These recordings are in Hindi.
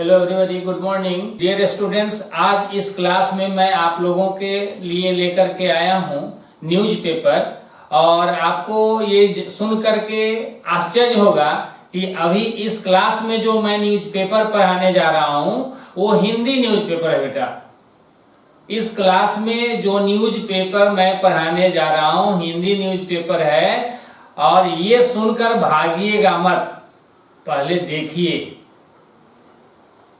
Hello everybody, good morning dear students. आज इस क्लास में मैं आप लोगों के लिए लेकर के आया हूँ न्यूज़पेपर। और आपको ये सुन करके आश्चर्य होगा कि अभी इस क्लास में जो मैं न्यूज़पेपर पढ़ाने जा रहा हूँ वो हिंदी न्यूज़पेपर है। बेटा, इस क्लास में जो न्यूज़पेपर मैं पढ़ाने जा रहा हूँ हिंदी न्यूज़पेपर है। और ये सुनकर भागिएगा मत, पहले देखिए।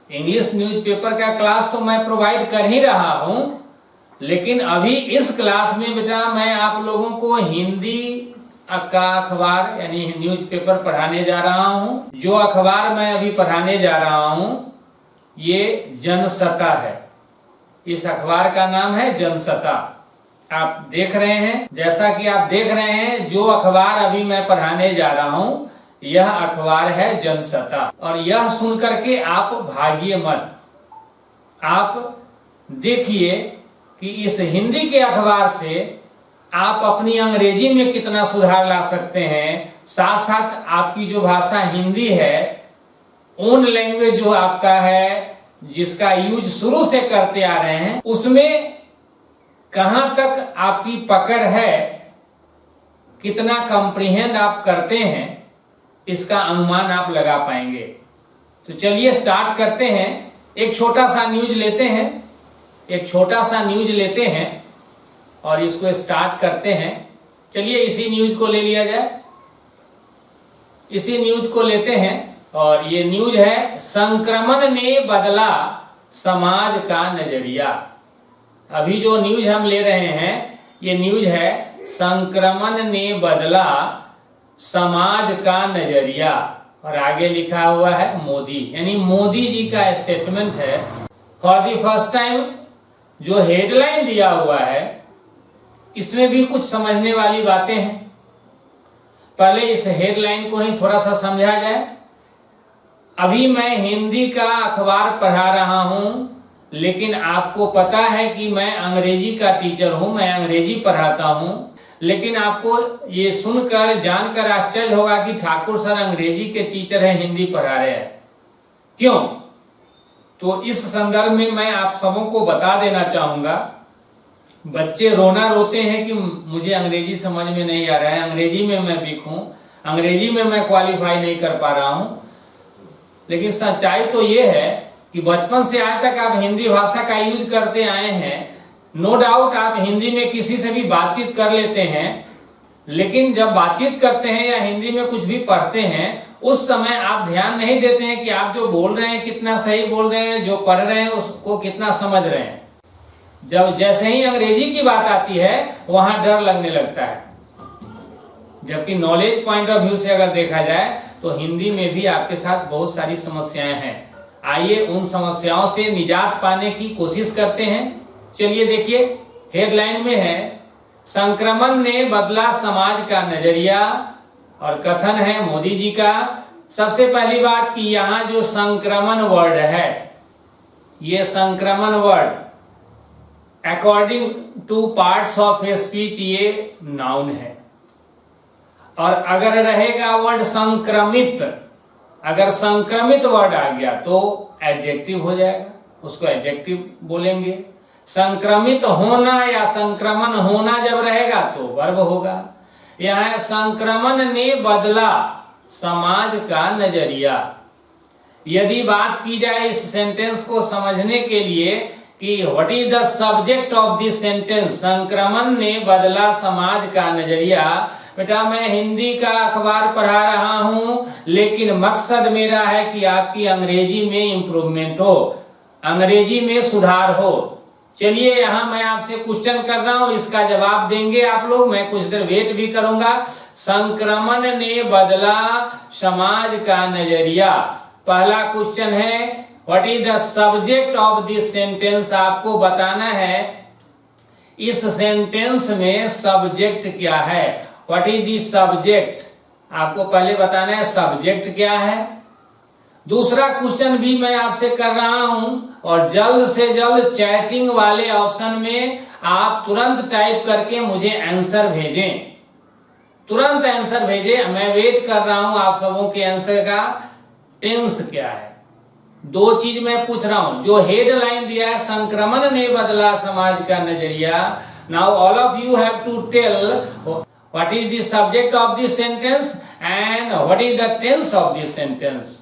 इंग्लिश न्यूज़पेपर का क्लास तो मैं प्रोवाइड कर ही रहा हूं, लेकिन अभी इस क्लास में बेटा मैं आप लोगों को हिंदी का अखबार यानी न्यूज़पेपर पढ़ाने जा रहा हूं। जो अखबार मैं अभी पढ़ाने जा रहा हूं ये जनसत्ता है। इस अखबार का नाम है जनसत्ता। आप देख रहे हैं, जैसा कि आप देख रहे हैं, जो अखबार अभी मैं पढ़ाने जा रहा हूं यह अखबार है जनसत्ता। और यह सुनकर के आप भागिए मत, आप देखिए कि इस हिंदी के अखबार से आप अपनी अंग्रेजी में कितना सुधार ला सकते हैं। साथ साथ आपकी जो भाषा हिंदी है, ओन लैंग्वेज जो आपका है, जिसका यूज शुरू से करते आ रहे हैं, उसमें कहां तक आपकी पकड़ है, कितना कंप्रीहेंड आप करते हैं, इसका अनुमान आप लगा पाएंगे। तो चलिए स्टार्ट करते हैं। एक छोटा सा न्यूज लेते हैं, और इसको स्टार्ट करते हैं। चलिए इसी न्यूज को ले लिया जाए। इसी न्यूज को लेते हैं और ये न्यूज है, संक्रमण ने बदला समाज का नजरिया। अभी जो न्यूज हम ले रहे हैं ये न्यूज है, संक्रमण ने बदला समाज का नजरिया। और आगे लिखा हुआ है मोदी, यानी मोदी जी का स्टेटमेंट है। फॉर द फर्स्ट टाइम जो हेडलाइन दिया हुआ है इसमें भी कुछ समझने वाली बातें हैं। पहले इस हेडलाइन को ही थोड़ा सा समझा जाए। अभी मैं हिंदी का अखबार पढ़ा रहा हूं, लेकिन आपको पता है कि मैं अंग्रेजी का टीचर हूं, मैं अंग्रेजी पढ़ाता हूं। लेकिन आपको ये सुनकर जानकर आश्चर्य होगा कि ठाकुर सर अंग्रेजी के टीचर हैं, हिंदी पढ़ा रहे हैं, क्यों? तो इस संदर्भ में मैं आप सबों को बता देना चाहूंगा। बच्चे रोना रोते हैं कि मुझे अंग्रेजी समझ में नहीं आ रहा है, अंग्रेजी में मैं वीक हूं, अंग्रेजी में मैं क्वालिफाई नहीं कर पा रहा हूं। लेकिन सच्चाई तो ये है कि बचपन से आज तक आप हिंदी भाषा का यूज करते आए हैं। नो डाउट आप हिंदी में किसी से भी बातचीत कर लेते हैं, लेकिन जब बातचीत करते हैं या हिंदी में कुछ भी पढ़ते हैं उस समय आप ध्यान नहीं देते हैं कि आप जो बोल रहे हैं कितना सही बोल रहे हैं, जो पढ़ रहे हैं उसको कितना समझ रहे हैं। जब जैसे ही अंग्रेजी की बात आती है वहां डर लगने लगता है। जबकि नॉलेज पॉइंट ऑफ व्यू से अगर देखा जाए तो हिंदी में भी आपके साथ बहुत सारी समस्याएं हैं। आइए उन समस्याओं से निजात पाने की कोशिश करते हैं। चलिए देखिए, हेडलाइन में है, संक्रमण ने बदला समाज का नजरिया, और कथन है मोदी जी का। सबसे पहली बात कि यहां जो संक्रमण वर्ड है, ये संक्रमण word according two parts of speech ये नाउन है। और अगर रहेगा वर्ड संक्रमित, अगर संक्रमित वर्ड आ गया तो एडजेक्टिव हो जाएगा, उसको एडजेक्टिव बोलेंगे। संक्रमित होना या संक्रमण होना जब रहेगा तो वर्ब होगा। यह संक्रमण ने बदला समाज का नजरिया। यदि बात की जाए इस सेंटेंस को समझने के लिए कि what is the subject of this sentence, संक्रमण ने बदला समाज का नजरिया। बेटा मैं हिंदी का अखबार पढ़ा रहा हूं, लेकिन मकसद मेरा है कि आपकी अंग्रेजी में इंप्रूवमेंट हो, अंग्रेजी में सुधार हो। चलिए यहां मैं आपसे क्वेश्चन कर रहा हूं, इसका जवाब देंगे आप लोग, मैं कुछ देर वेट भी करूंगा। संक्रमण ने बदला समाज का नजरिया। पहला क्वेश्चन है, what is the subject of this sentence. आपको बताना है इस सेंटेंस में सब्जेक्ट क्या है। व्हाट इज द सब्जेक्ट, आपको पहले बताना है सब्जेक्ट क्या है। दूसरा क्वेश्चन भी मैं आपसे कर रहा हूं, और जल्द से जल्द चैटिंग वाले ऑप्शन में आप तुरंत टाइप करके मुझे आंसर भेजें, तुरंत आंसर भेजें। मैं वेट कर रहा हूं आप सबों के आंसर का। टेंस क्या है, दो चीज मैं पूछ रहा हूं। जो हेडलाइन दिया है, संक्रमण ने बदला समाज का नजरिया। Now all of you have to tell what is the subject of this sentence and what is the tense of this sentence.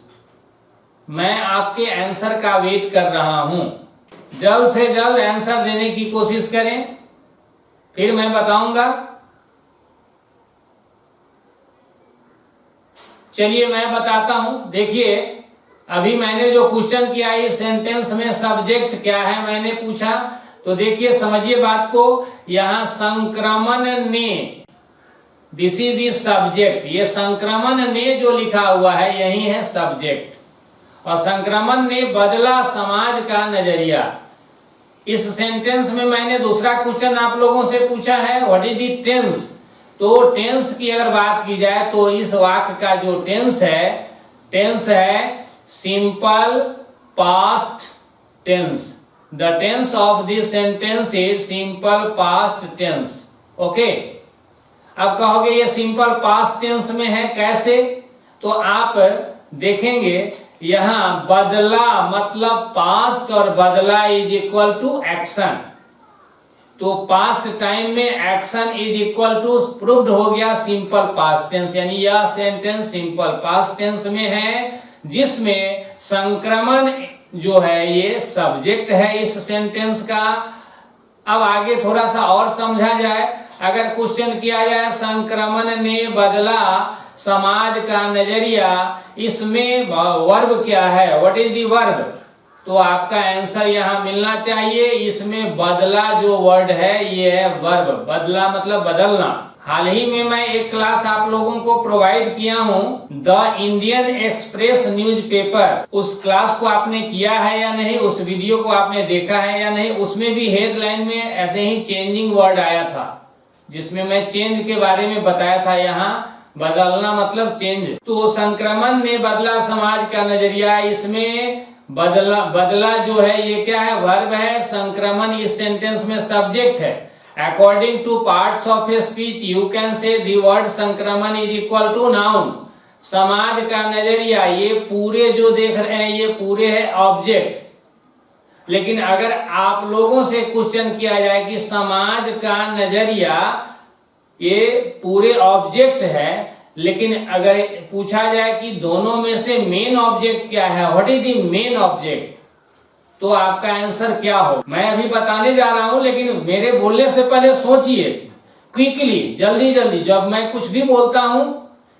मैं आपके आंसर का वेट कर रहा हूं। जल्द से जल्द आंसर देने की कोशिश करें, फिर मैं बताऊंगा। चलिए मैं बताता हूं। देखिए, अभी मैंने जो क्वेश्चन किया, इस सेंटेंस में सब्जेक्ट क्या है मैंने पूछा। तो देखिए, समझिए बात को। यहां संक्रमण ने, दिस इज द सब्जेक्ट। ये संक्रमण ने जो लिखा हुआ है यही है सब्जेक्ट। और संक्रमण ने बदला समाज का नजरिया। इस सेंटेंस में मैंने दूसरा क्वेश्चन आप लोगों से पूछा है, व्हाट इज द टेंस। तो टेंस की अगर बात की जाए तो इस वाक्य का जो टेंस है simple past tense. The tense of this sentence is simple past tense. Okay, अब कहोगे ये सिंपल पास्ट टेंस में है, कैसे? तो आप देखेंगे यहां बदला मतलब पास्ट और बदला इज इक्वल टू एक्शन। तो पास्ट टाइम में action is equal to proved हो गया सिंपल पास्ट टेंस। यानी यह सेंटेंस सिंपल पास्ट टेंस में है, जिसमें संक्रमण जो है ये सब्जेक्ट है इस सेंटेंस का। अब आगे थोड़ा सा और समझा जाए। अगर क्वेश्चन किया जाए संक्रमण ने बदला समाज का नजरिया, इसमें वर्ब क्या है, व्हाट इज द वर्ब। तो आपका आंसर यहां मिलना चाहिए। इसमें बदला जो वर्ड है ये है वर्ब। बदला मतलब बदलना। हाल ही में मैं एक क्लास आप लोगों को प्रोवाइड किया हूं, द इंडियन एक्सप्रेस न्यूज़पेपर। उस क्लास को आपने किया है या नहीं, उस वीडियो को आपने देखा है या नहीं। उसमें भी हेडलाइन में ऐसे ही चेंजिंग वर्ड आया था, जिसमें मैं चेंज के बारे में बताया था। यहाँ बदलना मतलब चेंज। तो संक्रमण ने बदला समाज का नजरिया, इसमें बदला जो है ये क्या है, वर्ब है। संक्रमण इस सेंटेंस में सब्जेक्ट है। According two parts of a speech you can say the word संक्रमण इज इक्वल टू नाउन। समाज का नजरिया, ये पूरे जो देख रहे हैं ये पूरे है ऑब्जेक्ट। लेकिन अगर आप लोगों से क्वेश्चन किया जाए कि समाज का नजरिया, ये पूरे ऑब्जेक्ट है, लेकिन अगर पूछा जाए कि दोनों में से मेन ऑब्जेक्ट क्या है, what is the main object, तो आपका आंसर क्या हो। मैं अभी बताने जा रहा हूं, लेकिन मेरे बोलने से पहले सोचिए क्विकली, जल्दी जल्दी। जब मैं कुछ भी बोलता हूं,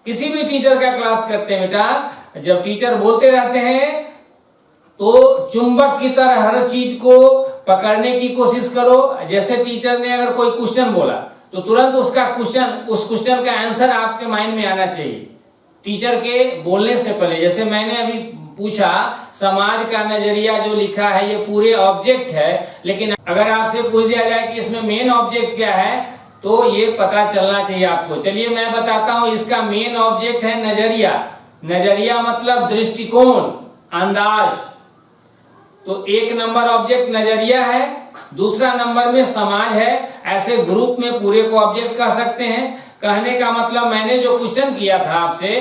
किसी भी टीचर का क्लास करते हैं बेटा, जब टीचर बोलते रहते हैं तो चुंबक की तरह हर चीज को पकड़ने की कोशिश करो। जैसे टीचर ने अगर कोई क्वेश्चन बोला तो तुरंत उस क्वेश्चन का आंसर आपके माइंड में आना चाहिए टीचर के बोलने से पहले। जैसे मैंने अभी पूछा समाज का नजरिया जो लिखा है ये पूरे ऑब्जेक्ट है, लेकिन अगर आपसे पूछ दिया जाए कि इसमें मेन ऑब्जेक्ट क्या है, तो ये पता चलना चाहिए आपको। चलिए मैं बताता हूं। इसका मेन ऑब्जेक्ट है नजरिया। नजरिया मतलब दृष्टिकोण, अंदाज। तो एक नंबर ऑब्जेक्ट नजरिया है, दूसरा नंबर में समाज है। ऐसे ग्रुप में पूरे को ऑब्जेक्ट कह सकते हैं। कहने का मतलब मैंने जो क्वेश्चन किया था आपसे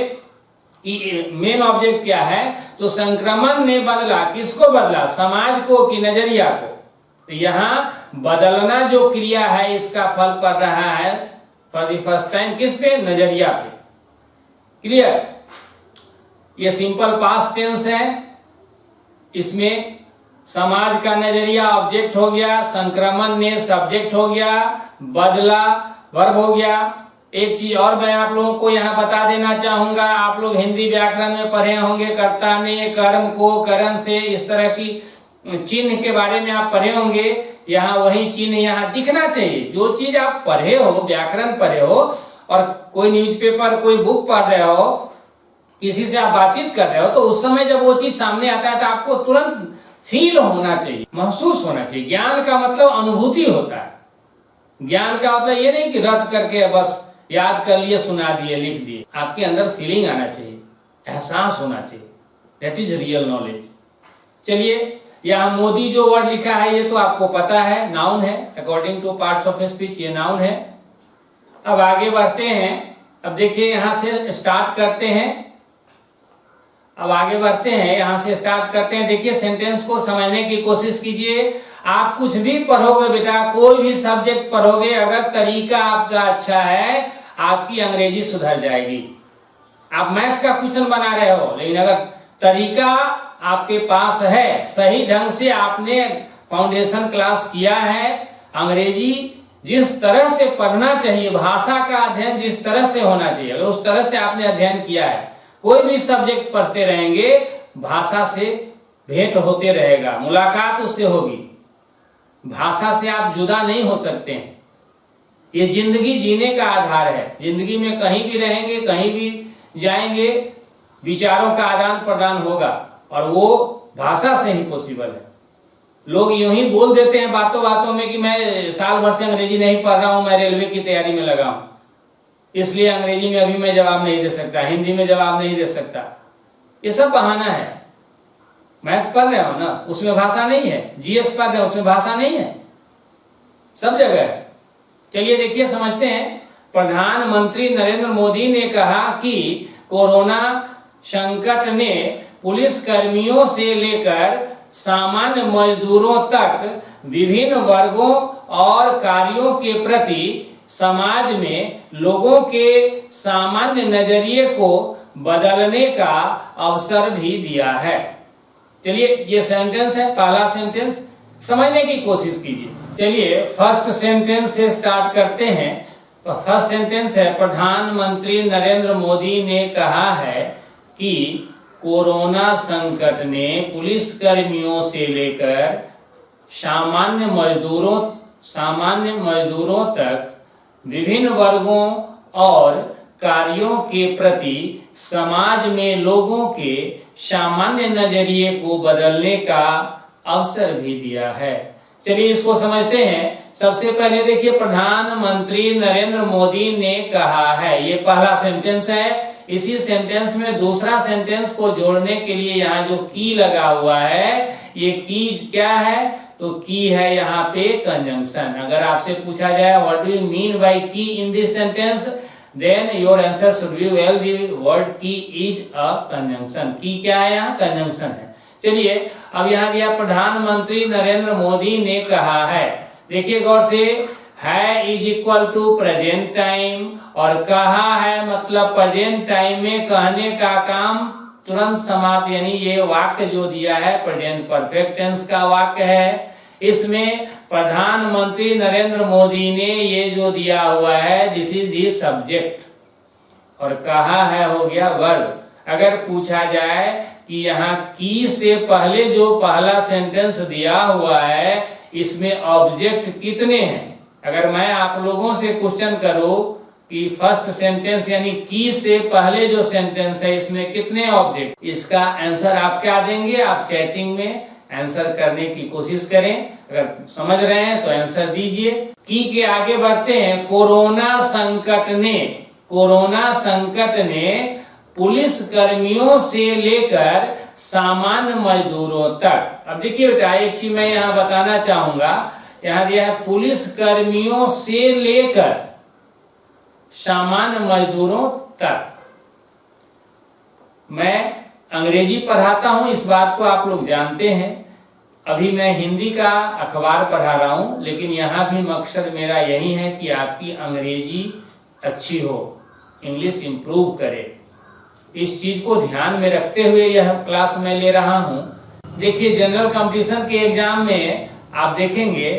कि मेन ऑब्जेक्ट क्या है, तो संक्रमण ने बदला, किसको बदला, समाज को कि नजरिया को। तो यहां बदलना जो क्रिया है इसका फल पड़ रहा है फॉर द फर्स्ट टाइम किस पे, नजरिया पे। क्लियर। ये सिंपल पास्ट टेंस है। इसमें समाज का नजरिया ऑब्जेक्ट हो गया, संक्रमण ने सब्जेक्ट हो गया, बदला वर्ब हो गया। एक चीज और मैं आप लोगों को यहाँ बता देना चाहूंगा। आप लोग हिंदी व्याकरण में पढ़े होंगे, कर्ता ने, कर्म को, करण से, इस तरह की चिन्ह के बारे में आप पढ़े होंगे। यहाँ वही चिन्ह यहाँ दिखना चाहिए। जो चीज आप पढ़े हो, व्याकरण पढ़े हो, और कोई न्यूज़पेपर, कोई बुक पढ़ रहे हो, किसी से आप बातचीत कर रहे हो, तो उस समय जब वो चीज सामने आता है तो आपको तुरंत फील होना चाहिए, महसूस होना चाहिए। ज्ञान का मतलब अनुभूति होता है। ज्ञान का मतलब ये नहीं कि रट करके बस याद कर लिए, सुना दिए, लिख दिए। आपके अंदर फीलिंग आना चाहिए, एहसास होना चाहिए। That is real knowledge. चलिए, यहाँ मोदी जो वर्ड लिखा है ये तो आपको पता है, नाउन है। According two parts of speech ये नाउन है। अब आगे बढ़ते हैं। अब देखिए, यहां से स्टार्ट करते हैं। अब आगे बढ़ते हैं, यहां से स्टार्ट करते हैं। देखिए सेंटेंस को समझने की कोशिश कीजिए। आप कुछ भी पढ़ोगे बेटा, कोई भी सब्जेक्ट पढ़ोगे, अगर तरीका आपका अच्छा है आपकी अंग्रेजी सुधर जाएगी। आप मैथ्स का क्वेश्चन बना रहे हो, लेकिन अगर तरीका आपके पास है, सही ढंग से आपने फाउंडेशन क्लास किया है, अंग्रेजी जिस तरह से पढ़ना चाहिए, भाषा का अध्ययन जिस तरह से होना चाहिए, अगर उस तरह से आपने अध्ययन किया है, कोई भी सब्जेक्ट पढ़ते रहेंगे, भाषा से भेंट होते रहेगा, मुलाकात उससे होगी। भाषा से आप जुदा नहीं हो सकते हैं। ये जिंदगी जीने का आधार है। जिंदगी में कहीं भी रहेंगे, कहीं भी जाएंगे, विचारों का आदान प्रदान होगा, और वो भाषा से ही पॉसिबल है। लोग यूं ही बोल देते हैं बातों बातों में कि मैं साल भर से अंग्रेजी नहीं पढ़ रहा हूं, मैं रेलवे की तैयारी में लगा हूं, इसलिए अंग्रेजी में अभी मैं जवाब नहीं दे सकता, हिंदी में जवाब नहीं दे सकता। ये सब बहाना है। मैथ्स पढ़ रहे हो ना, उसमें भाषा नहीं है। जीएस पढ़ रहे हो, उसमें भाषा नहीं है। सब जगह है। चलिए देखिए, समझते हैं। प्रधानमंत्री नरेंद्र मोदी ने कहा कि कोरोना संकट ने पुलिस कर्मियों से लेकर सामान्य मजदूरों तक विभिन्न वर्गों और कार्यों के प्रति समाज में लोगों के सामान्य नजरिए को बदलने का अवसर भी दिया है। चलिए, ये सेंटेंस है, पहला सेंटेंस, समझने की कोशिश कीजिए। चलिए फर्स्ट सेंटेंस से स्टार्ट करते हैं। तो फर्स्ट सेंटेंस है, प्रधानमंत्री नरेंद्र मोदी ने कहा है कि कोरोना संकट ने पुलिस कर्मियों से लेकर सामान्य मजदूरों तक विभिन्न वर्गों और कार्यों के प्रति समाज में लोगों के सामान्य नजरिए को बदलने का अवसर भी दिया है। चलिए इसको समझते हैं। सबसे पहले देखिए, प्रधानमंत्री नरेंद्र मोदी ने कहा है, ये पहला सेंटेंस है। इसी सेंटेंस में दूसरा सेंटेंस को जोड़ने के लिए यहाँ जो की लगा हुआ है, ये की क्या है? तो की है यहाँ पे कंजंक्शन। अगर आपसे पूछा जाए what do you mean by की in this sentence, then your answer should be well the word की इज अ कंजंक्शन। की क्या है? यहाँ कंजंक्शन है। चलिए अब यहाँ दिया प्रधानमंत्री नरेंद्र मोदी ने कहा है। देखिए गौर से, है is equal to present time, और कहा है मतलब प्रेजेंट टाइम में कहने का काम तुरंत समाप्त, यानी ये वाक्य जो दिया है प्रेजेंट परफेक्ट टेंस का वाक्य है। इसमें प्रधानमंत्री नरेंद्र मोदी ने ये जो दिया हुआ है दिस इज दी सब्जेक्ट, और कहा है हो गया वर्ब। अगर पूछा जाए कि यहाँ की से पहले जो पहला सेंटेंस दिया हुआ है इसमें ऑब्जेक्ट कितने हैं, अगर मैं आप लोगों से क्वेश्चन करूं कि फर्स्ट सेंटेंस यानी की से पहले जो सेंटेंस है इसमें कितने ऑब्जेक्ट, इसका आंसर आप क्या देंगे? आप चैटिंग में आंसर करने की कोशिश करें। अगर समझ रहे हैं तो आंसर दीजिए। की के आगे बढ़ते हैं। कोरोना संकट ने पुलिस कर्मियों से लेकर सामान्य मजदूरों तक। अब देखिए बेटा, एक चीज मैं यहाँ बताना चाहूंगा। यहाँ दिया है पुलिस कर्मियों से लेकर सामान्य मजदूरों तक। मैं अंग्रेजी पढ़ाता हूं, इस बात को आप लोग जानते हैं। अभी मैं हिंदी का अखबार पढ़ा रहा हूं, लेकिन यहाँ भी मकसद मेरा यही है कि आपकी अंग्रेजी अच्छी हो, इंग्लिश इंप्रूव करे। इस चीज को ध्यान में रखते हुए यह क्लास मैं ले रहा हूं। देखिए जनरल कंपटीशन के एग्जाम में आप देखेंगे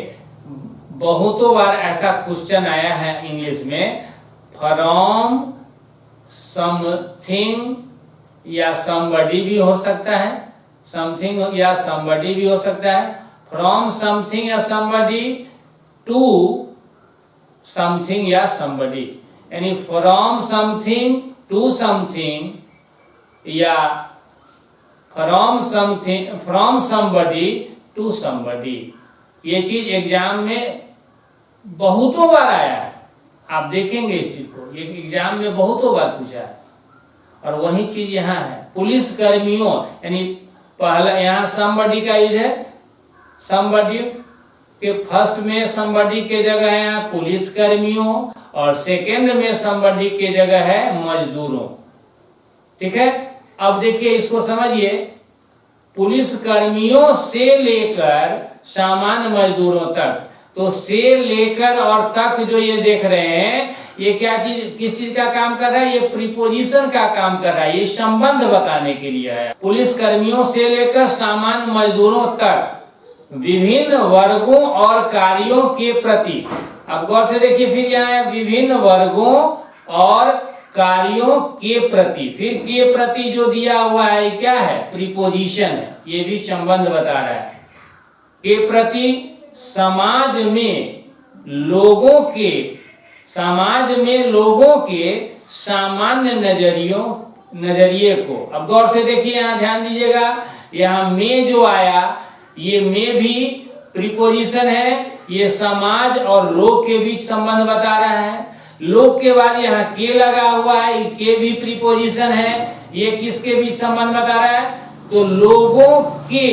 बहुतों बार ऐसा क्वेश्चन आया है इंग्लिश में, फ्रॉम समथिंग या समबडी भी हो सकता है, समथिंग या समबडी भी हो सकता है, फ्रॉम समथिंग या समबडी टू समथिंग या समबडी, यानी फ्रॉम समथिंग टू समथिंग या फ्रॉम समबडी टू समबडी। ये चीज एग्जाम में बहुतों बार आया है, आप देखेंगे इस चीज को, ये एग्जाम में बहुतों बार पूछा है। और वही चीज यहाँ है, पुलिस कर्मियों, यानी पहला यहाँ समबडी का यूज है, समबडी के फर्स्ट में समबडी के जगह है पुलिस कर्मियों, और सेकेंड में समबडी के जगह है मजदूरों। ठीक है, अब देखिए इसको समझिए, पुलिस कर्मियों से लेकर सामान्य मजदूरों तक, तो से लेकर और तक जो ये देख रहे हैं, ये क्या चीज, किस चीज का काम कर रहा है, ये प्रीपोजिशन का काम कर रहा है, ये संबंध बताने के लिए है। पुलिस कर्मियों से लेकर सामान्य मजदूरों तक विभिन्न वर्गों और कार्यों के प्रति, अब गौर से देखिए, फिर यहाँ है विभिन्न वर्गों और कार्यों के प्रति, फिर के प्रति जो दिया हुआ है क्या है, प्रीपोजिशन है, ये भी संबंध बता रहा है। के प्रति समाज में लोगों के सामान्य नजरिए को, अब गौर से देखिए, यहाँ ध्यान दीजिएगा, यहाँ में जो आया, ये में भी प्रीपोजिशन है, ये समाज और लोग के बीच संबंध बता रहा है। लोग के बाद यहाँ के लगा हुआ है, के भी प्रीपोजिशन है, ये किसके बीच संबंध बता रहा है, तो लोगों के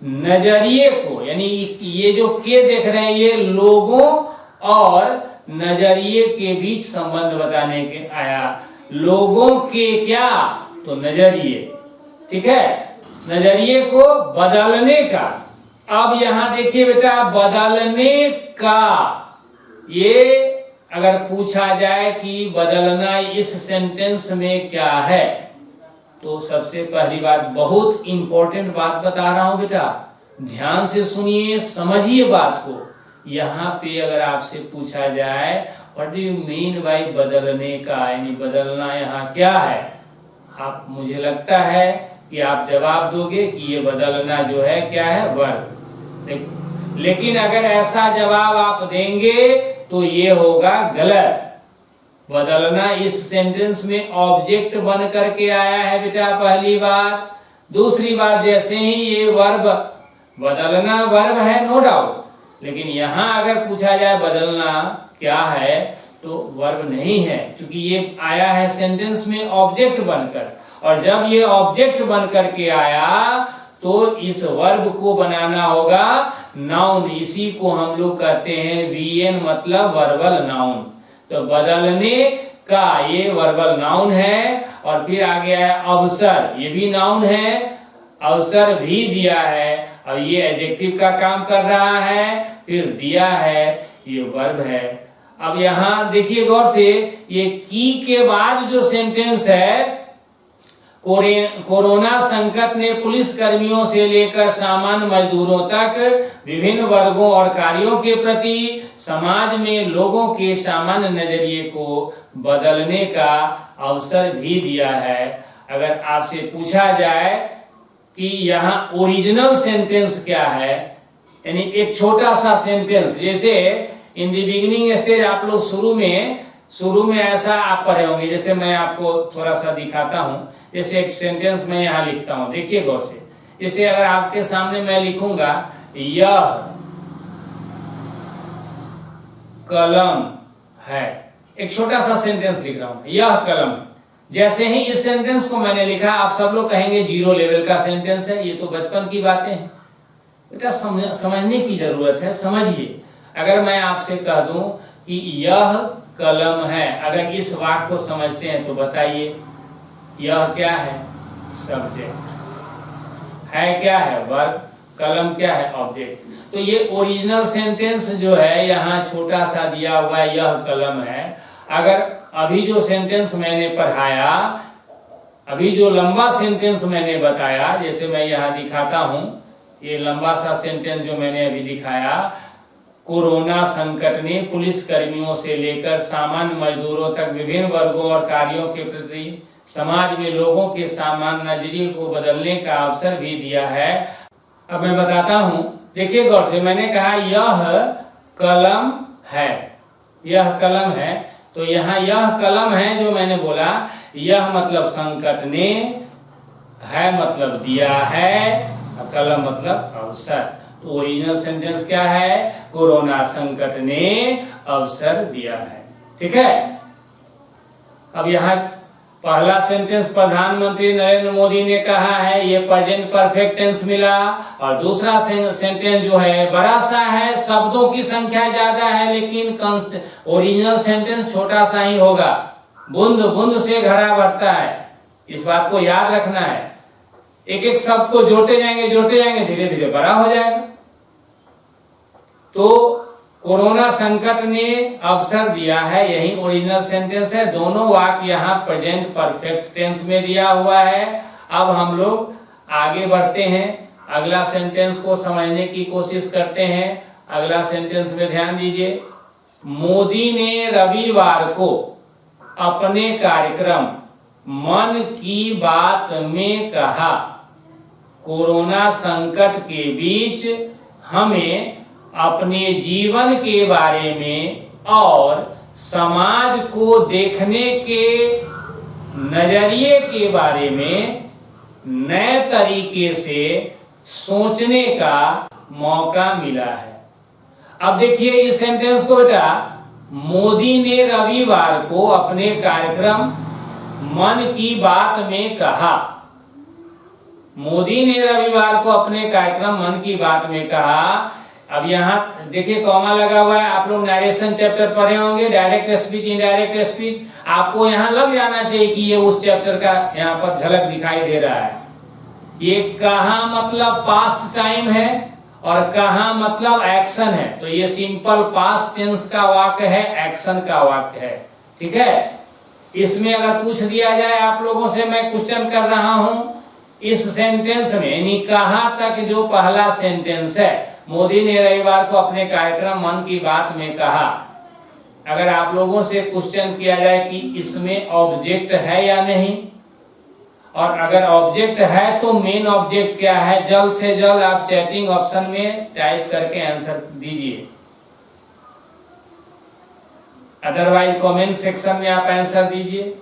नजरिए को, यानी ये जो के देख रहे हैं, ये लोगों और नजरिए के बीच संबंध बताने के आया। लोगों के क्या, तो नजरिए, ठीक है, नजरिए को बदलने का। अब यहां देखिए बेटा, बदलने का, ये अगर पूछा जाए कि बदलना इस सेंटेंस में क्या है, तो सबसे पहली बात, बहुत इंपॉर्टेंट बात बता रहा हूं बेटा, ध्यान से सुनिए, समझिए बात को। यहाँ पे अगर आपसे पूछा जाए what do you mean bye बदलने का, यानी बदलना यहाँ क्या है, आप, मुझे लगता है कि आप जवाब दोगे कि ये बदलना जो है क्या है, वर्ब। लेकिन अगर ऐसा जवाब आप देंगे तो ये होगा गलत। बदलना इस सेंटेंस में ऑब्जेक्ट बन करके आया है बेटा, पहली बात। दूसरी बात, जैसे ही ये वर्ब, बदलना वर्ब है नो डाउट, लेकिन यहां अगर पूछा जाए बदलना क्या है, तो वर्ब नहीं है, क्योंकि ये आया है सेंटेंस में ऑब्जेक्ट बनकर, और जब ये ऑब्जेक्ट बन करके आया तो इस वर्ब को बनाना होगा नाउन। इसी को हम लोग कहते हैं वीएन, मतलब वर्बल नाउन। तो बदलने का ये वर्बल नाउन है, और फिर आ गया है अवसर, ये भी नाउन है, अवसर भी दिया है, और ये एडजेक्टिव का काम कर रहा है, फिर दिया है, ये वर्ब है। अब यहाँ देखिए गौर से, ये की के बाद जो सेंटेंस है, कोरोना संकट ने पुलिस कर्मियों से लेकर सामान्य मजदूरों तक विभिन्न वर्गों और कार्यों के प्रति समाज में लोगों के सामान्य नजरिए को बदलने का अवसर भी दिया है। अगर आपसे पूछा जाए कि यहाँ ओरिजिनल सेंटेंस क्या है, यानी एक छोटा सा सेंटेंस, जैसे इन द बिगिनिंग स्टेज आप लोग शुरू में ऐसा आप पढ़े होंगे, जैसे मैं आपको थोड़ा सा दिखाता हूं। जैसे एक सेंटेंस मैं यहाँ लिखता हूं, देखिए गौर से, जैसे अगर आपके सामने मैं लिखूंगा यह कलम है, एक छोटा सा सेंटेंस लिख रहा हूं, यह कलम है। जैसे ही इस सेंटेंस को मैंने लिखा, आप सब लोग कहेंगे जीरो लेवल का सेंटेंस है, ये तो बचपन की बातें हैं बेटा, समझने की जरूरत है, समझिए। अगर मैं आपसे कह दूं कि यह कलम है, अगर इस वाक्य को समझते हैं तो बताइए, यह क्या है, सब्जेक्ट है, क्या है, वर्ब, कलम क्या है, ऑब्जेक्ट। तो ये ओरिजिनल सेंटेंस जो है यहाँ छोटा सा दिया हुआ है, यह कलम है। अगर अभी जो सेंटेंस मैंने पढ़ाया, अभी जो लंबा सेंटेंस मैंने बताया, जैसे मैं यहाँ दिखाता हूं, ये लंबा सा सेंटेंस जो मैंने अभी दिखाया, कोरोना संकट ने पुलिस कर्मियों से लेकर सामान्य मजदूरों तक विभिन्न वर्गों और कार्यों के प्रति समाज में लोगों के सामान्य नजरिए को बदलने का अवसर भी दिया है। अब मैं बताता हूं, देखिए गौर से, मैंने कहा यह कलम है, यह कलम है, तो यहाँ यह कलम है जो मैंने बोला, यह मतलब संकट ने, है मतलब दिया है, कलम मतलब अवसर। तो ओरिजिनल सेंटेंस क्या है, कोरोना संकट ने अवसर दिया है, ठीक है। अब यहाँ पहला सेंटेंस प्रधानमंत्री नरेंद्र मोदी ने कहा है, ये प्रेजेंट परफेक्ट टेंस मिला, और दूसरा सेंटेंस जो है बड़ा सा है, शब्दों की संख्या ज्यादा है, लेकिन ओरिजिनल सेंटेंस छोटा सा ही होगा। बूंद बूंद से घड़ा भरता है, इस बात को याद रखना है। एक एक शब्द को जोड़ते जाएंगे धीरे धीरे बड़ा हो जाएगा। तो कोरोना संकट ने अवसर दिया है, यही ओरिजिनल सेंटेंस है। दोनों वाक्य यहाँ प्रेजेंट परफेक्ट टेंस में दिया हुआ है। अब हम लोग आगे बढ़ते हैं, अगला सेंटेंस को समझने की कोशिश करते हैं। अगला सेंटेंस में ध्यान दीजिए। मोदी ने रविवार को अपने कार्यक्रम मन की बात में कहा, कोरोना संकट के बीच हमें अपने जीवन के बारे में और समाज को देखने के नजरिए के बारे में नए तरीके से सोचने का मौका मिला है। अब देखिए इस सेंटेंस को बेटा, मोदी ने रविवार को अपने कार्यक्रम मन की बात में कहा। मोदी ने रविवार को अपने कार्यक्रम मन की बात में कहा। अब यहाँ देखिए कॉमा लगा हुआ है। आप लोग नरेशन चैप्टर पढ़े होंगे, डायरेक्ट स्पीच इनडायरेक्ट स्पीच। आपको यहाँ लग जाना चाहिए कि ये उस चैप्टर का यहाँ पर झलक दिखाई दे रहा है। ये कहा मतलब पास्ट टाइम है और कहा मतलब एक्शन है। तो ये सिंपल पास्ट टेंस का वाक्य है, एक्शन का वाक्य है। ठीक है। इसमें अगर पूछ दिया जाए आप लोगों से, मैं क्वेश्चन कर रहा हूं, इस सेंटेंस में यानी कहा तक जो पहला सेंटेंस है, मोदी ने रविवार को अपने कार्यक्रम मन की बात में कहा, अगर आप लोगों से क्वेश्चन किया जाए कि इसमें ऑब्जेक्ट है या नहीं, और अगर ऑब्जेक्ट है तो मेन ऑब्जेक्ट क्या है, जल्द से जल्द आप चैटिंग ऑप्शन में टाइप करके आंसर दीजिए। अदरवाइज कमेंट सेक्शन में आप आंसर दीजिए।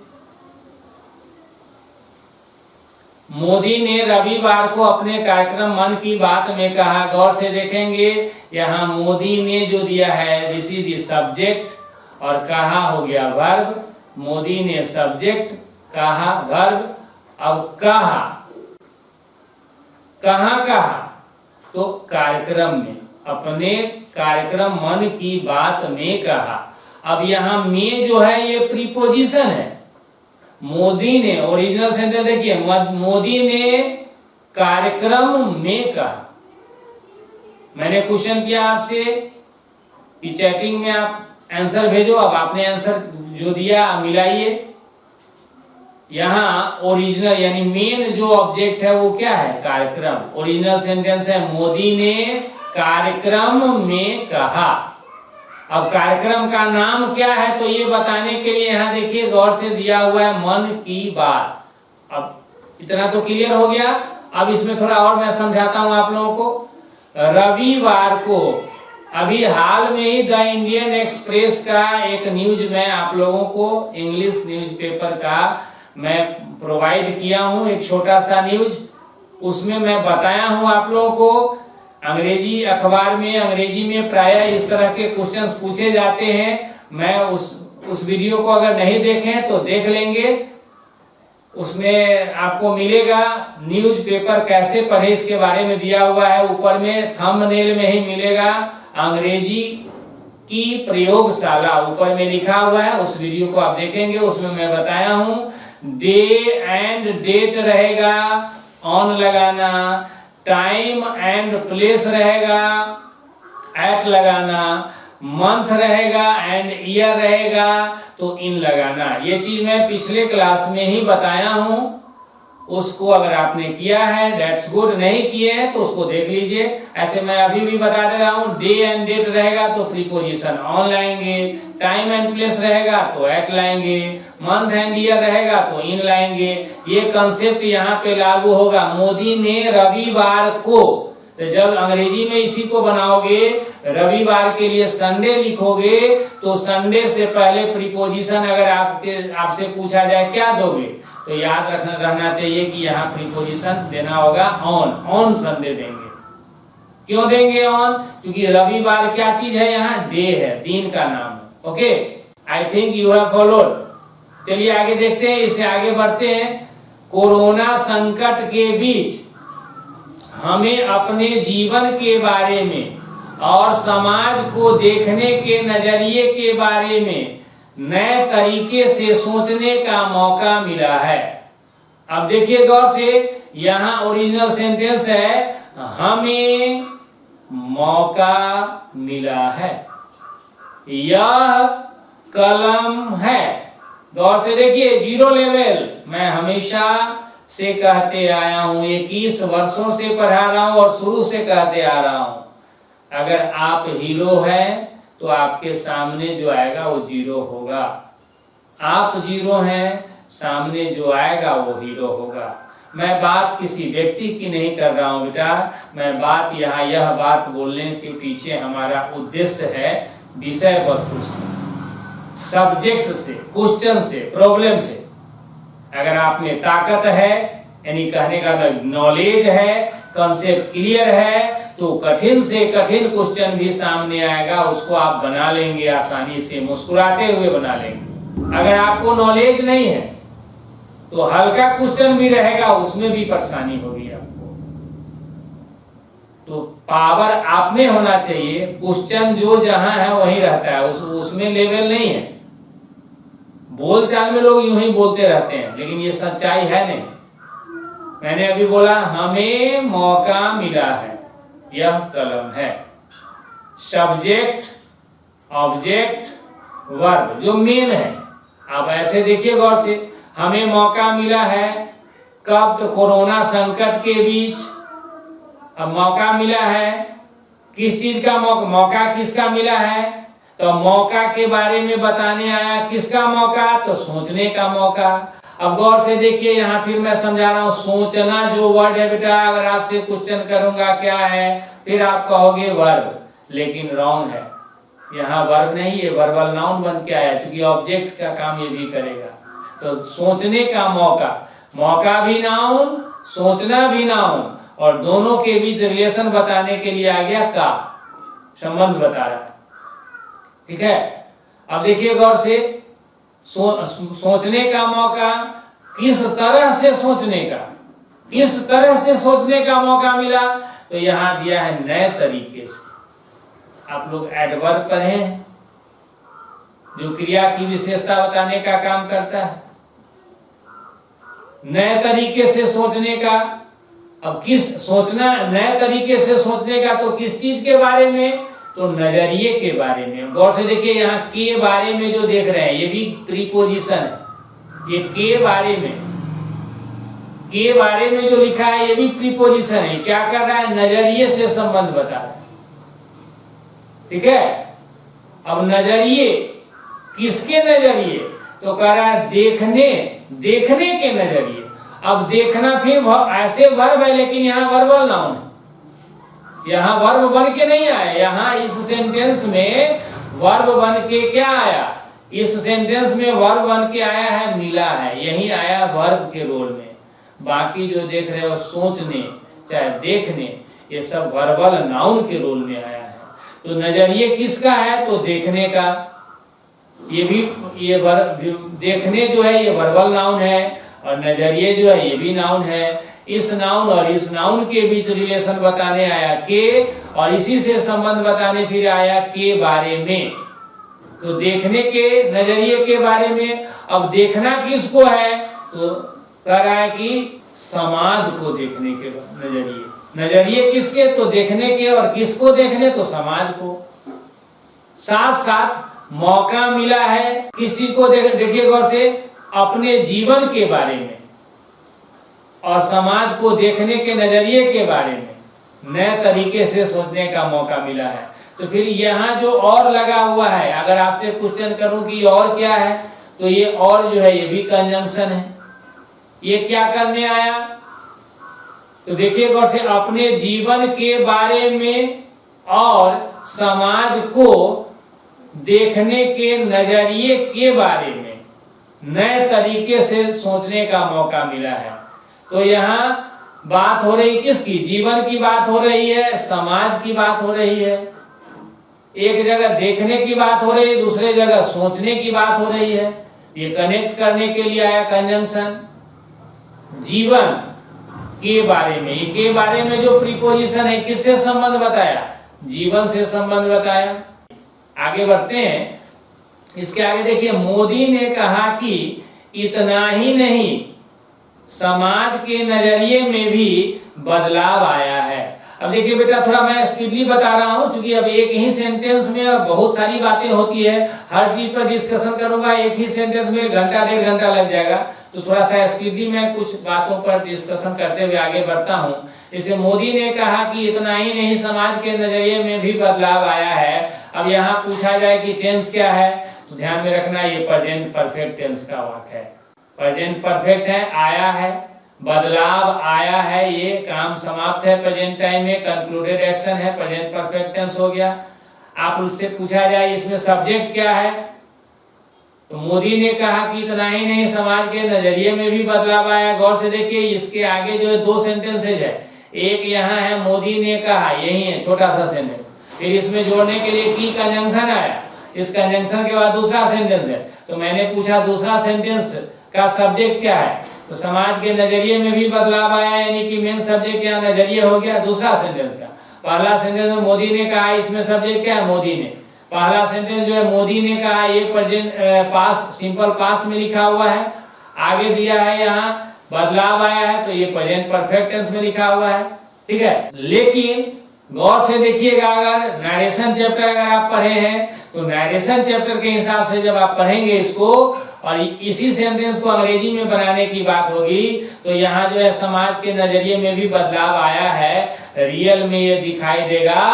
मोदी ने रविवार को अपने कार्यक्रम मन की बात में कहा। गौर से देखेंगे, यहाँ मोदी ने जो दिया है दिस इज द सब्जेक्ट और कहा हो गया वर्ब। मोदी ने सब्जेक्ट, कहा वर्ब। अब कहा, कहाँ कहा, तो कार्यक्रम में, अपने कार्यक्रम मन की बात में कहा। अब यहाँ में जो है ये प्रीपोजिशन है। मोदी ने, ओरिजिनल सेंटेंस देखिए, मोदी ने कार्यक्रम में कहा। मैंने क्वेश्चन किया आपसे कि चैटिंग में आप आंसर भेजो। अब आपने आंसर जो दिया मिलाइए। यहाँ ओरिजिनल यानी मेन जो ऑब्जेक्ट है वो क्या है, कार्यक्रम। ओरिजिनल सेंटेंस है मोदी ने कार्यक्रम में कहा। अब कार्यक्रम का नाम क्या है तो ये बताने के लिए यहाँ देखिए गौर से दिया हुआ है मन की बात। अब इतना तो क्लियर हो गया। अब इसमें थोड़ा और मैं समझाता हूं आप लोगों को। रविवार को अभी हाल में ही द इंडियन एक्सप्रेस का एक न्यूज मैं आप लोगों को, इंग्लिश न्यूज़पेपर का मैं प्रोवाइड किया हूं, एक छोटा सा न्यूज। उसमें मैं बताया हूं आप लोगों को, अंग्रेजी अखबार में, अंग्रेजी में प्रायः इस तरह के क्वेश्चंस पूछे जाते हैं। मैं उस वीडियो को अगर नहीं देखें तो देख लेंगे। उसमें आपको मिलेगा न्यूज़पेपर कैसे पढ़े इसके बारे में दिया हुआ है। ऊपर में थंबनेल में ही मिलेगा अंग्रेजी की प्रयोगशाला, ऊपर में लिखा हुआ है। उस वीडियो को आप देखेंगे, उसमें मैं बताया हूं डे एंड डेट रहेगा, ऑन लगाना, टाइम एंड प्लेस रहेगा, एट लगाना, मंथ रहेगा एंड ईयर रहेगा तो इन लगाना। ये चीज मैं पिछले क्लास में ही बताया हूं। उसको अगर आपने किया है दैट्स गुड, नहीं किए हैं तो उसको देख लीजिए। ऐसे मैं अभी भी बता दे रहा हूं, डे एंड डेट रहेगा तो प्रीपोजिशन ऑन लाएंगे, टाइम एंड प्लेस रहेगा तो एट लाएंगे, मंथ एंड ईयर रहेगा तो इन लाएंगे। ये कंसेप्ट यहाँ पे लागू होगा। मोदी ने रविवार को, तो जब अंग्रेजी में इसी को बनाओगे, रविवार के लिए संडे लिखोगे तो संडे से पहले प्रीपोजिशन अगर आपसे पूछा जाए क्या दोगे तो याद रहना चाहिए कि यहाँ प्रीपोजिशन देना होगा ऑन संडे देंगे। क्यों देंगे ऑन? क्योंकि रविवार क्या चीज है, यहाँ डे है, दिन का नाम है। Okay, I think you have followed. चलिए आगे देखते हैं, इससे आगे बढ़ते हैं। कोरोना संकट के बीच हमें अपने जीवन के बारे में और समाज को देखने के नजरिए के बारे में नए तरीके से सोचने का मौका मिला है। अब देखिए गौर से, यहां ओरिजिनल सेंटेंस है हमें मौका मिला है, यह कलम है। गौर से देखिए, 0 लेवल, मैं हमेशा से कहते आया हूं, 21 वर्षों से पढ़ा रहा हूं और शुरू से कहते आ रहा हूं, अगर आप हीरो हैं तो आपके सामने जो आएगा वो 0 होगा। आप 0 हैं, सामने जो आएगा वो हीरो होगा। मैं बात किसी व्यक्ति की नहीं कर रहा हूं बेटा, मैं बात यहाँ यह बात बोलने के पीछे हमारा उद्देश्य है विषय वस्तु से, सब्जेक्ट से, क्वेश्चन से, प्रॉब्लम से। अगर आप में ताकत है, यानी कहने का नॉलेज है, कॉन्सेप्ट क्लियर है, तो कठिन से कठिन क्वेश्चन भी सामने आएगा, उसको आप बना लेंगे आसानी से, मुस्कुराते हुए बना लेंगे। अगर आपको नॉलेज नहीं है तो हल्का क्वेश्चन भी रहेगा, उसमें भी परेशानी होगी आपको। तो पावर आप में होना चाहिए, क्वेश्चन जो जहां है वहीं रहता है, उसमें लेवल नहीं है। बोलचाल में लोग यूं ही बोलते रहते हैं, लेकिन ये सच्चाई है नहीं। मैंने अभी बोला हमें मौका मिला है, यह कलम है। सब्जेक्ट, ऑब्जेक्ट, वर्ब जो मेन है। अब ऐसे देखिए गौर से, हमें मौका मिला है कब? तो कोरोना संकट के बीच। अब मौका मिला है किस चीज का मौका किसका मिला है? तो मौका के बारे में बताने आया। किसका मौका? तो सोचने का मौका। अब गौर से देखिए, यहाँ फिर मैं समझा रहा हूं, सोचना जो वर्ड है बेटा, अगर आपसे क्वेश्चन करूंगा क्या है, फिर आप कहोगे वर्ब, लेकिन रॉन्ग है। यहाँ वर्ब नहीं है, वर्बल नाउन बन के आया, क्योंकि ऑब्जेक्ट का काम ये भी करेगा। तो सोचने का मौका, मौका भी नाउन, सोचना भी नाउन, और दोनों के बीच रिलेशन बताने के लिए आ गया का, संबंध बता रहा है। ठीक है, अब देखिए गौर से, सोचने का मौका, किस तरह से सोचने का, किस तरह से सोचने का मौका मिला? तो यहां दिया है नए तरीके से। आप लोग एडवर्ब पढ़े हैं, जो क्रिया की विशेषता बताने का काम करता है। नए तरीके से सोचने का, अब किस सोचना, नए तरीके से सोचने का, तो किस चीज के बारे में? तो नजरिए के बारे में। गौर से देखिए, यहाँ के बारे में जो देख रहे हैं, ये भी प्रीपोजिशन है। ये के बारे में, के बारे में जो लिखा है, ये भी प्रीपोजिशन है। क्या कर रहा है? नजरिए से संबंध बता रहा है। ठीक है, अब नजरिए, किसके नजरिए? तो कह रहा है देखने, देखने के नजरिए। अब देखना फिर ऐसे वर्ब है, लेकिन यहाँ वर्बल नाउन है। यहाँ वर्ब बन के नहीं आया, यहाँ इस सेंटेंस में वर्ब बन के क्या आया? इस सेंटेंस में वर्ब बन के आया है मिला है, यही आया वर्ब के रोल में। बाकी जो देख रहे हो सोचने, चाहे देखने, ये सब वर्बल नाउन के रोल में आया है। तो नजरिए किसका है? तो देखने का। ये भी, ये देखने जो है ये वर्बल नाउन है, और नजरिए जो है ये भी नाउन है। इस नाउन और इस नाउन के बीच रिलेशन बताने आया के, और इसी से संबंध बताने फिर आया के बारे में। तो देखने के, नजरिए के बारे में। अब देखना किसको है? तो कह रहा है कि समाज को देखने के नजरिए। नजरिए किसके? तो देखने के, और किसको देखने? तो समाज को। साथ साथ मौका मिला है किस चीज को? देखिए गौर से, अपने जीवन के बारे में और समाज को देखने के नजरिए के बारे में नए तरीके से सोचने का मौका मिला है। तो फिर यहाँ जो और लगा हुआ है, अगर आपसे क्वेश्चन करूं कि और क्या है, तो ये और जो है ये भी कंजंक्शन है। ये क्या करने आया? तो देखिए गौर से, अपने जीवन के बारे में और समाज को देखने के नजरिए के बारे में नए तरीके से सोचने का मौका मिला है। तो यहाँ बात हो रही किसकी? जीवन की बात हो रही है, समाज की बात हो रही है। एक जगह देखने की बात हो रही है, दूसरे जगह सोचने की बात हो रही है। ये कनेक्ट करने के लिए आया कंजंक्शन। जीवन के बारे में, ये के बारे में जो प्रीपोजिशन है, किससे संबंध बताया? जीवन से संबंध बताया। आगे बढ़ते हैं, इसके आगे देखिए, मोदी ने कहा कि इतना ही नहीं, समाज के नजरिए में भी बदलाव आया है। अब देखिए बेटा, थोड़ा मैं स्पीडली बता रहा हूं, क्योंकि अब एक ही सेंटेंस में बहुत सारी बातें होती है, हर चीज पर डिस्कशन करूंगा एक ही सेंटेंस में घंटा 1.5 घंटा लग जाएगा। तो थोड़ा सा स्पीडली मैं कुछ बातों पर डिस्कशन करते हुए आगे बढ़ता हूं। जैसे मोदी ने कहा कि इतना ही नहीं, समाज के नजरिए में भी बदलाव आया है। अब यहाँ पूछा जाए कि टेंस क्या है, तो ध्यान में रखना ये प्रेजेंट परफेक्ट टेंस का वाक्य है। प्रेजेंट परफेक्ट है, आया है, बदलाव आया है, ये काम समाप्त है प्रेजेंट टाइम में, कंक्लूडेड एक्शन है, प्रेजेंट परफेक्ट टेंस हो गया। आप उससे पूछा जाए इसमें सब्जेक्ट क्या है, तो मोदी ने कहा कि इतना ही नहीं, समाज के नजरिए में भी बदलाव आया। गौर से देखिए, इसके आगे जो है 2 सेंटेंसेज है, एक यहाँ है मोदी ने कहा, यही है छोटा सा सेंटेंस, फिर इसमें जोड़ने के लिए की कंजंक्शन आया, इस कंजंक्शन के बाद दूसरा सेंटेंस है। तो मैंने पूछा दूसरा सेंटेंस का सब्जेक्ट क्या है, तो समाज के नजरिए में भी बदलाव आया, यानी कि मेन सब्जेक्ट यहाँ नजरिए हो गया दूसरा सेंटेंस का। पहला सेंटेंस में मोदी ने कहा, इसमें सब्जेक्ट क्या है, मोदी ने। पहला सेंटेंस जो है मोदी ने कहा, ये प्रेजेंट पास्ट, सिंपल पास्ट में लिखा हुआ है। आगे दिया है यहाँ बदलाव आया है, तो ये प्रेजेंट परफेक्ट टेंस में लिखा हुआ है, ठीक है। लेकिन गौर से देखिएगा, अगर नरेशन चैप्टर अगर आप पढ़े हैं, तो नरेशन चैप्टर के हिसाब से जब आप पढ़ेंगे इसको और इसी सेंटेंस को अंग्रेजी में बनाने की बात होगी, तो यहाँ जो है समाज के नजरिए में भी बदलाव आया है, रियल में ये दिखाई देगा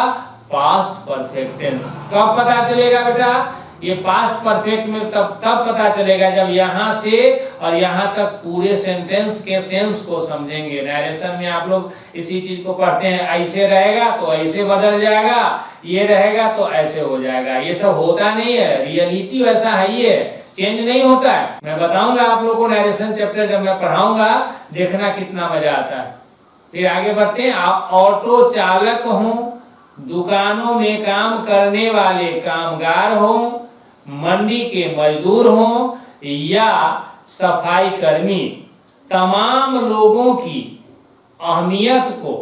पास्ट परफेक्ट टेंस। कब पता चलेगा बेटा, ये पास्ट परफेक्ट में तब पता चलेगा जब यहाँ से और यहाँ तक पूरे सेंटेंस के सेंस को समझेंगे। नरेशन में आप लोग इसी चीज को पढ़ते हैं, ऐसे रहेगा तो ऐसे बदल जाएगा, ये रहेगा तो ऐसे हो जाएगा। ये सब होता नहीं है, रियलिटी वैसा है, ये चेंज नहीं होता है। मैं बताऊंगा आप लोगों को नरेशन चैप्टर जब मैं पढ़ाऊंगा, देखना कितना मजा आता है। फिर आगे बढ़ते हैं। आप ऑटो चालक हो, दुकानों में काम करने वाले कामगार हो, मंडी के मजदूर हो या सफाई कर्मी, तमाम लोगों की अहमियत को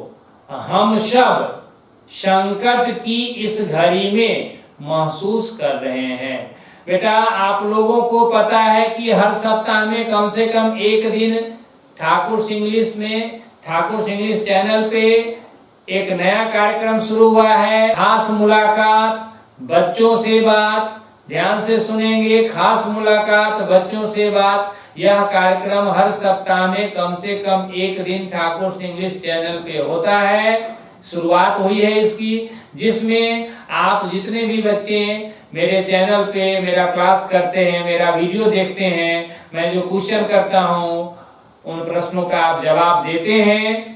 हम सब संकट की इस घड़ी में महसूस कर रहे हैं। बेटा, आप लोगों को पता है कि हर सप्ताह में कम से कम एक दिन ठाकुर इंग्लिश में, ठाकुर इंग्लिश चैनल पे एक नया कार्यक्रम शुरू हुआ है, खास मुलाकात बच्चों से बात। ध्यान से सुनेंगे, खास मुलाकात बच्चों से बात। यह कार्यक्रम हर सप्ताह में कम से कम एक दिन ठाकुर इंग्लिश चैनल पे होता है। शुरुआत हुई है इसकी, जिसमें आप जितने भी बच्चे मेरे चैनल पे मेरा क्लास करते हैं, मेरा वीडियो देखते हैं, मैं जो क्वेश्चन करता हूँ उन प्रश्नों का आप जवाब देते हैं,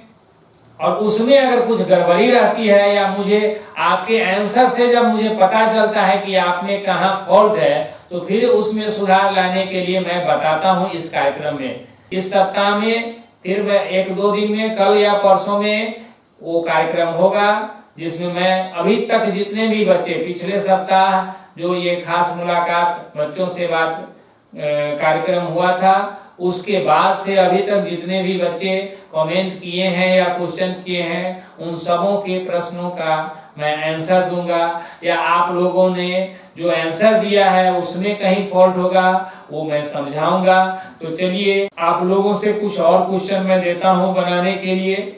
और उसमें अगर कुछ गड़बड़ी रहती है या मुझे आपके आंसर से जब मुझे पता चलता है कि आपने कहाँ फॉल्ट है, तो फिर उसमें सुधार लाने के लिए मैं बताता हूँ इस कार्यक्रम में। इस सप्ताह में फिर मैं 1-2 दिन में, कल या परसों में वो कार्यक्रम होगा, जिसमें मैं अभी तक जितने भी बच्चे, पिछले सप्ताह जो ये खास मुलाकात बच्चों से बात कार्यक्रम हुआ था, उसके बाद से अभी तक जितने भी बच्चे कमेंट किए हैं या क्वेश्चन किए हैं, उन सबों के प्रश्नों का मैं आंसर दूंगा, या आप लोगों ने जो आंसर दिया है उसमें कहीं फॉल्ट होगा वो मैं समझाऊंगा। तो चलिए, आप लोगों से कुछ और क्वेश्चन मैं देता हूं बनाने के लिए।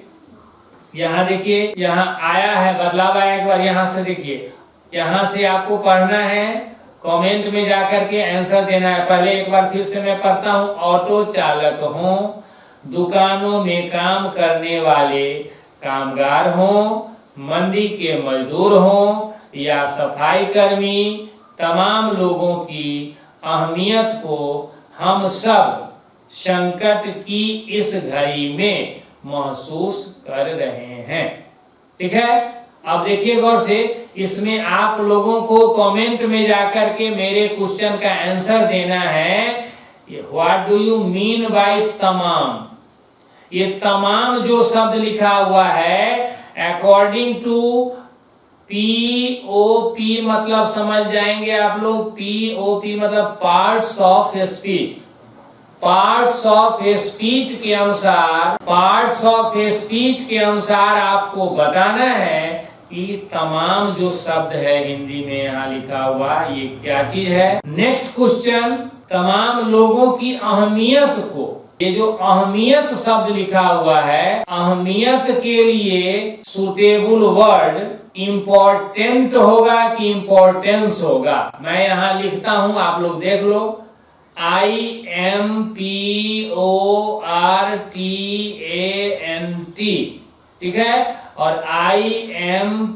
यहाँ देखिए, यहाँ आया है, बदलाव आया के बाद यहाँ से देखिए, यहाँ से आपको पढ़ना है, कमेंट में जाकर के आंसर देना है। पहले एक बार फिर से मैं पढ़ता हूँ। ऑटो चालक हो, दुकानों में काम करने वाले कामगार हो, मंडी के मजदूर हो या सफाई कर्मी, तमाम लोगों की अहमियत को हम सब संकट की इस घड़ी में महसूस कर रहे हैं। ठीक है, अब देखिए गौर से, इसमें आप लोगों को कमेंट में जाकर के मेरे क्वेश्चन का आंसर देना है। What do you mean bye तमाम? ये तमाम जो शब्द लिखा हुआ है, अकॉर्डिंग टू POP मतलब समझ जाएंगे आप लोग। POP मतलब parts of speech. Parts of speech के अनुसार, पार्ट्स ऑफ स्पीच के अनुसार आपको बताना है कि तमाम जो शब्द है हिंदी में यहाँ लिखा हुआ, ये क्या चीज है। नेक्स्ट क्वेश्चन, तमाम लोगों की अहमियत को ये जो अहमियत शब्द लिखा हुआ है, अहमियत के लिए सुटेबल वर्ड इम्पोर्टेंट होगा कि इम्पोर्टेंस होगा। मैं यहां लिखता हूं, आप लोग देख लो, IMPORTANT, ठीक है, और IMPORTANCE,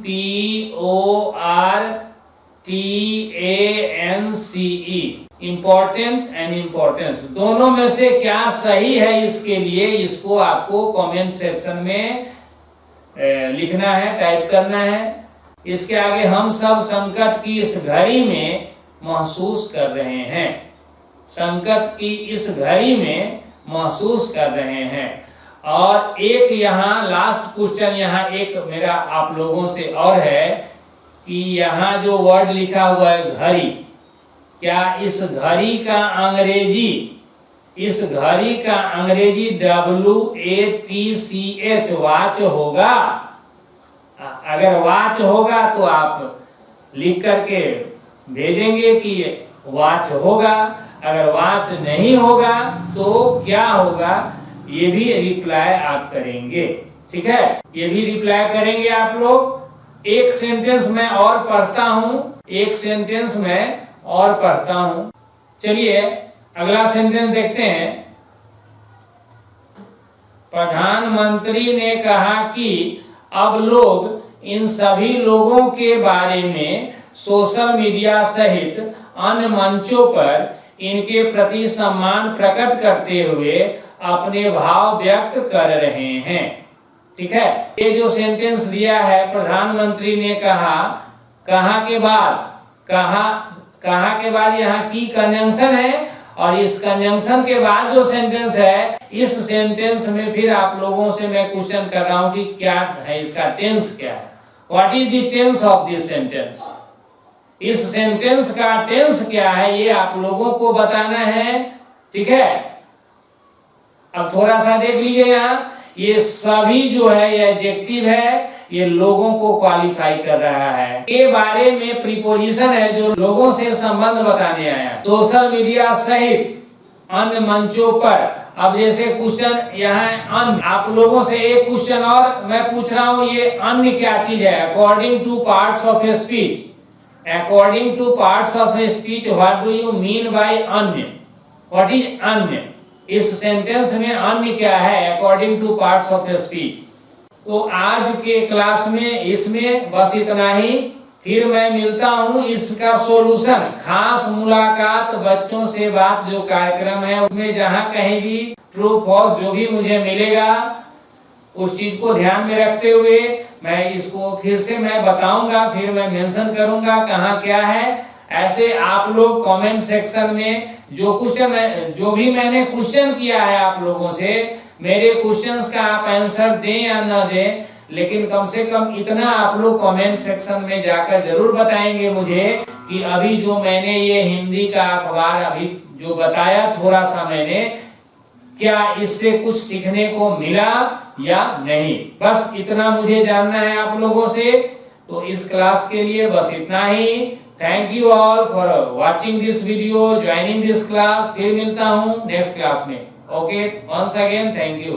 इंपॉर्टेंट एंड इम्पोर्टेंस, दोनों में से क्या सही है, इसके लिए इसको आपको कमेंट सेक्शन में लिखना है, टाइप करना है। इसके आगे, हम सब संकट की इस घड़ी में महसूस कर रहे हैं, संकट की इस घड़ी में महसूस कर रहे हैं। और एक यहाँ लास्ट क्वेश्चन यहाँ एक मेरा आप लोगों से और है कि यहाँ जो वर्ड लिखा हुआ है घड़ी, क्या इस घड़ी का अंग्रेजी, इस घड़ी का अंग्रेजी WATCH वॉच होगा? अगर वॉच होगा तो आप लिख करके भेजेंगे कि वॉच होगा, अगर वॉच नहीं होगा तो क्या होगा, ये भी रिप्लाई आप करेंगे, ठीक है, ये भी रिप्लाई करेंगे आप लोग। एक सेंटेंस में और पढ़ता हूं, एक सेंटेंस में और पढ़ता हूं। चलिए अगला सेंटेंस देखते हैं। प्रधानमंत्री ने कहा कि अब लोग इन सभी लोगों के बारे में सोशल मीडिया सहित अन्य मंचों पर इनके प्रति सम्मान प्रकट करते हुए अपने भाव व्यक्त कर रहे हैं, ठीक है। ये जो सेंटेंस दिया है, प्रधानमंत्री ने कहा, कहा के बाद, कहा के बाद यहाँ की कंजंक्शन है, और इस कंजंक्शन के बाद जो सेंटेंस है, इस सेंटेंस में फिर आप लोगों से मैं क्वेश्चन कर रहा हूं कि क्या है, इसका टेंस क्या है, what is the tense of this sentence, इस सेंटेंस का टेंस क्या है, ये आप लोगों को बताना है, ठीक है। अब थोड़ा सा देख लीजिए, यहाँ ये सभी जो है ये एडजेक्टिव है, ये लोगों को क्वालिफाई कर रहा है। के बारे में प्रीपोजिशन है जो लोगों से संबंध बताने आया। सोशल मीडिया सहित अन्य मंचों पर, अब जैसे क्वेश्चन यहाँ अन्य, आप लोगों से एक क्वेश्चन और मैं पूछ रहा हूँ, ये अन्य क्या चीज है? According two parts of a speech, according two parts of a speech, what do you mean bye अन्य, व्हाट इज अन्य? इस सेंटेंस में अन्य क्या है according two parts of the speech. तो आज के क्लास में इसमें बस इतना ही, फिर मैं मिलता हूं इसका सॉल्यूशन, खास मुलाकात बच्चों से बात जो कार्यक्रम है उसमें, जहां कहीं भी ट्रू फॉल्स जो भी मुझे मिलेगा उस चीज को ध्यान में रखते हुए मैं इसको फिर से मैं बताऊंगा, फिर मैं मेंशन करूंगा कहाँ क्या है। ऐसे आप लोग कमेंट सेक्शन में जो क्वेश्चन, जो भी मैंने क्वेश्चन किया है आप लोगों से, मेरे क्वेश्चंस का आप आंसर दें या न दें, लेकिन कम से कम इतना आप लोग कमेंट सेक्शन में जाकर जरूर बताएंगे मुझे कि अभी जो मैंने ये हिंदी का अखबार अभी जो बताया थोड़ा सा मैंने, क्या इससे कुछ सीखने को मिला या नहीं। बस इतना मुझे जानना है आप लोगों से। तो इस क्लास के लिए बस इतना ही। Thank you all for watching this video, joining this class. फिर मिलता हूँ नेक्स्ट क्लास में। Okay, once again thank you.